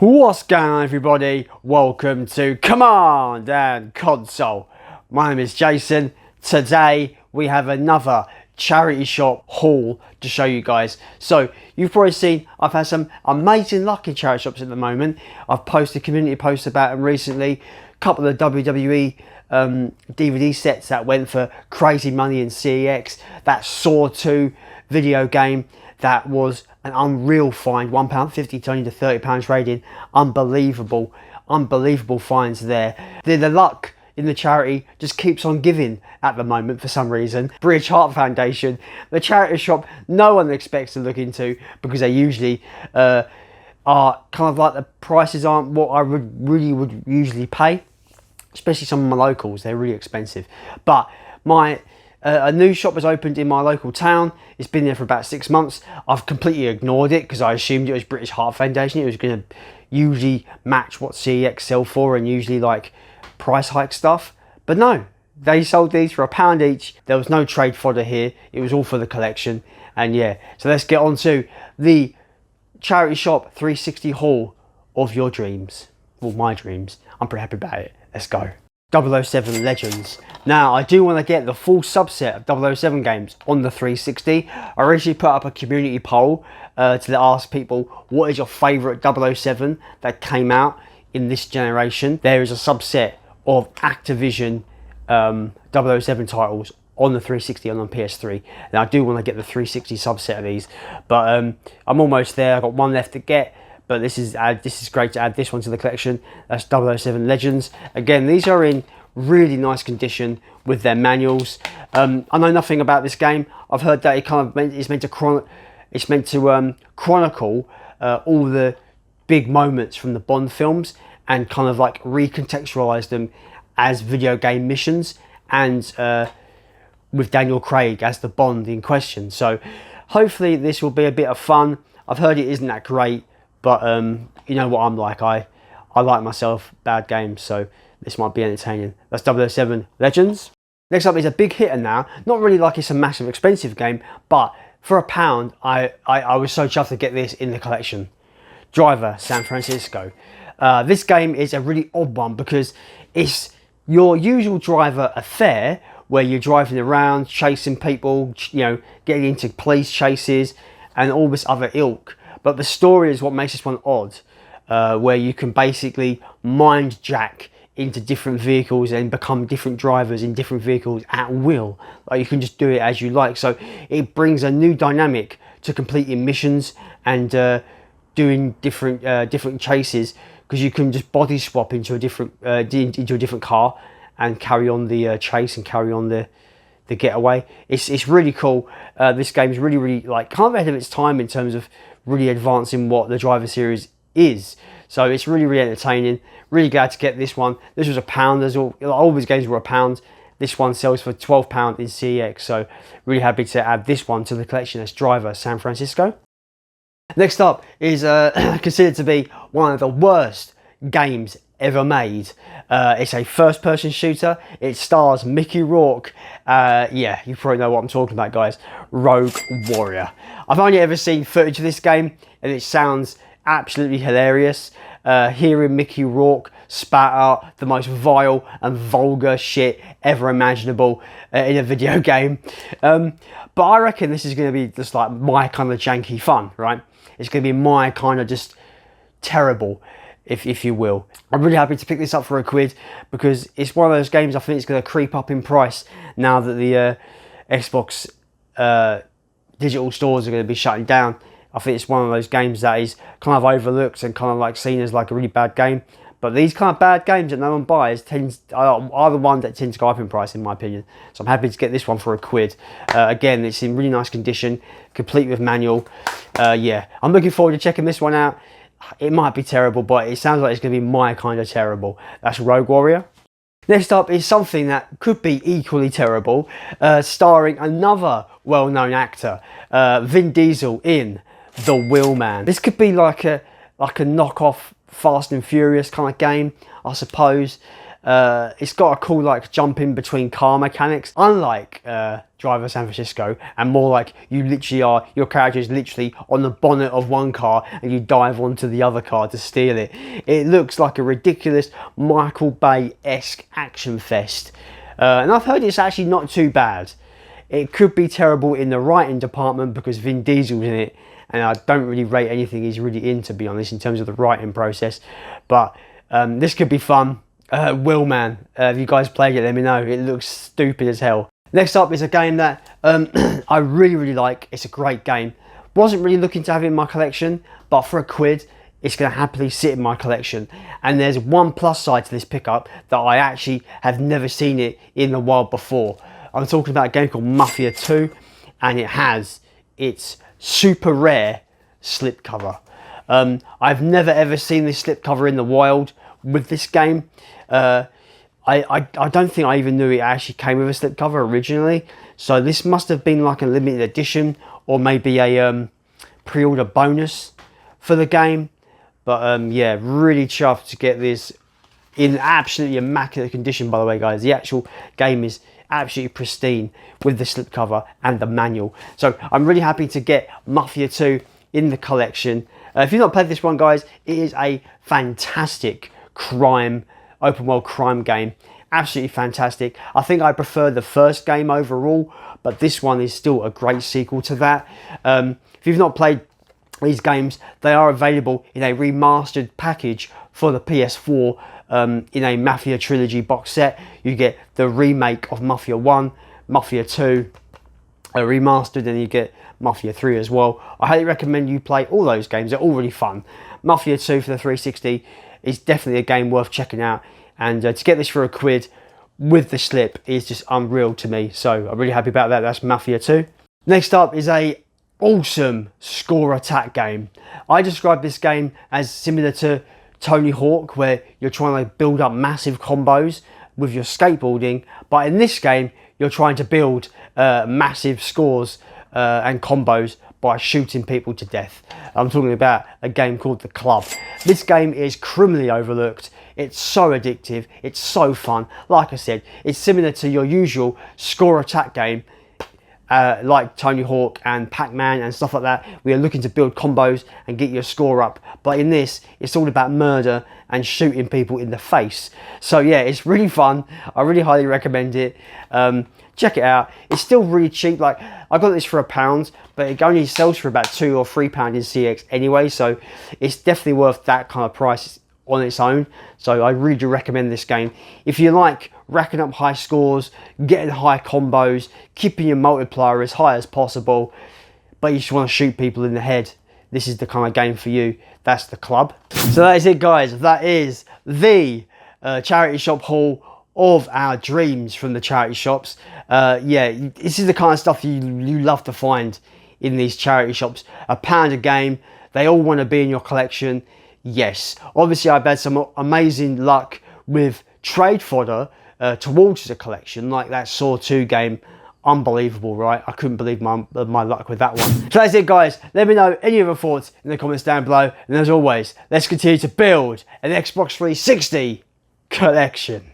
What's going on, everybody? Welcome to Command and Console. My name is Jason. Today we have another charity shop haul to show you guys. So you've probably seen I've had some amazing luck in charity shops at the moment. I've posted community posts about them recently. A couple of WWE DVD sets that went for crazy money in CEX. That Saw 2 video game that was an unreal find, £1.50 turning to £30 rating. Unbelievable finds there. The luck in the charity just keeps on giving at the moment for some reason. British Heart Foundation, the charity shop no one expects to look into because they usually are kind of like the prices aren't what I would usually pay, especially some of my locals. They're really expensive. But a new shop has opened in my local town. It's been there for about 6 months. I've completely ignored it because I assumed it was British Heart Foundation. It was going to usually match what CEX sell for and usually like price hike stuff. But no, they sold these for £1 each. There was no trade fodder here. It was all for the collection. And yeah, so let's get on to the charity shop 360 haul of your dreams. Well, my dreams. I'm pretty happy about it. Let's go. 007 Legends. Now, I do want to get the full subset of 007 games on the 360. I originally put up a community poll to ask people, what is your favourite 007 that came out in this generation? There is a subset of Activision 007 titles on the 360 and on PS3. Now, I do want to get the 360 subset of these, but I'm almost there. I've got one left to get. But this is great to add this one to the collection. That's 007 Legends. Again, these are in really nice condition with their manuals. I know nothing about this game. I've heard that it's meant to chronicle all the big moments from the Bond films and kind of like recontextualize them as video game missions, and with Daniel Craig as the Bond in question. So hopefully this will be a bit of fun. I've heard it isn't that great. But you know what I'm like, I like myself bad games, so this might be entertaining. That's 007 Legends. Next up is a big hitter now. Not really like it's a massive expensive game, but for £1, I was so chuffed to get this in the collection. Driver San Francisco. This game is a really odd one because it's your usual driver affair where you're driving around, chasing people, you know, getting into police chases and all this other ilk. But the story is what makes this one odd, where you can basically mind jack into different vehicles and become different drivers in different vehicles at will. Like you can just do it as you like. So it brings a new dynamic to completing missions and doing different chases, because you can just body swap into a different car and carry on the chase and carry on the getaway. It's really cool. This game is really like kind of ahead of its time in terms of really advancing what the driver series is. So it's really entertaining. Really glad to get this one. This was £1. All these games were £1. This one sells for £12 in CEX. So really happy to add this one to the collection as Driver San Francisco. Next up is considered to be one of the worst games ever made. It's a first-person shooter. It stars Mickey Rourke. Yeah, you probably know what I'm talking about, guys. Rogue Warrior. I've only ever seen footage of this game, and it sounds absolutely hilarious. Hearing Mickey Rourke spat out the most vile and vulgar shit ever imaginable in a video game. But I reckon this is going to be just like my kind of janky fun, right? It's going to be my kind of just terrible, if you will. I'm really happy to pick this up for £1 because it's one of those games I think it's going to creep up in price now that the Xbox digital stores are going to be shutting down. I think it's one of those games that is kind of overlooked and kind of like seen as like a really bad game. But these kind of bad games that no one buys are the ones that tend to go up in price, in my opinion. So I'm happy to get this one for £1. Again, it's in really nice condition, complete with manual. Yeah, I'm looking forward to checking this one out. It might be terrible, but it sounds like it's going to be my kind of terrible. That's Rogue Warrior. Next up is something that could be equally terrible, starring another well-known actor, Vin Diesel in The Willman. This could be like a knockoff Fast and Furious kind of game, I suppose. It's got a cool like jumping between car mechanics, unlike Driver San Francisco, and more like you literally are, your character is literally on the bonnet of one car and you dive onto the other car to steal it. It looks like a ridiculous Michael Bay-esque action fest, and I've heard it's actually not too bad. It could be terrible in the writing department because Vin Diesel's in it, and I don't really rate anything he's really in, to be honest, in terms of the writing process. But this could be fun. Willman, if you guys played it, let me know. It looks stupid as hell. Next up is a game that I really like. It's a great game. Wasn't really looking to have it in my collection, but for £1, it's going to happily sit in my collection. And there's one plus side to this pickup, that I actually have never seen it in the wild before. I'm talking about a game called Mafia II, and it has its super rare slipcover. I've never ever seen this slipcover in the wild with this game. I don't think I even knew it actually came with a slipcover originally. So this must have been like a limited edition, or maybe a pre-order bonus for the game. But yeah, really chuffed to get this in absolutely immaculate condition, by the way, guys. The actual game is absolutely pristine with the slipcover and the manual. So I'm really happy to get Mafia 2 in the collection. If you've not played this one, guys, it is a fantastic crime, open world crime game. Absolutely fantastic. I think I prefer the first game overall, but this one is still a great sequel to that. If you've not played these games, they are available in a remastered package for the PS4 in a Mafia trilogy box set. You get the remake of Mafia 1, Mafia 2 remastered, and you get Mafia 3 as well. I highly recommend you play all those games. They're all really fun. Mafia 2 for the 360 is definitely a game worth checking out, and to get this for £1 with the slip is just unreal to me. So I'm really happy about that. That's Mafia 2. Next up is a awesome score attack game. I describe this game as similar to Tony Hawk, where you're trying to build up massive combos with your skateboarding, but in this game you're trying to build massive scores and combos by shooting people to death. I'm talking about a game called The Club. This game is criminally overlooked. It's so addictive, it's so fun. Like I said, it's similar to your usual score attack game, like Tony Hawk and Pac-Man and stuff like that. We are looking to build combos and get your score up, but in this it's all about murder and shooting people in the face. So yeah, it's really fun. I really highly recommend it. Check it out. It's still really cheap. Like, I got this for £1, but it only sells for about £2 or £3 in CX anyway, so it's definitely worth that kind of price on its own. So I really do recommend this game. If you like racking up high scores, getting high combos, keeping your multiplier as high as possible, but you just want to shoot people in the head, this is the kind of game for you. That's The Club. So that is it, guys. That is the charity shop haul of our dreams from the charity shops. Yeah, this is the kind of stuff you love to find in these charity shops. £1 a game. They all want to be in your collection. Yes, obviously I've had some amazing luck with trade fodder towards the collection, like that Saw 2 game. Unbelievable, right? I couldn't believe my luck with that one. So that's it, guys. Let me know any of your thoughts in the comments down below. And as always, let's continue to build an Xbox 360 collection.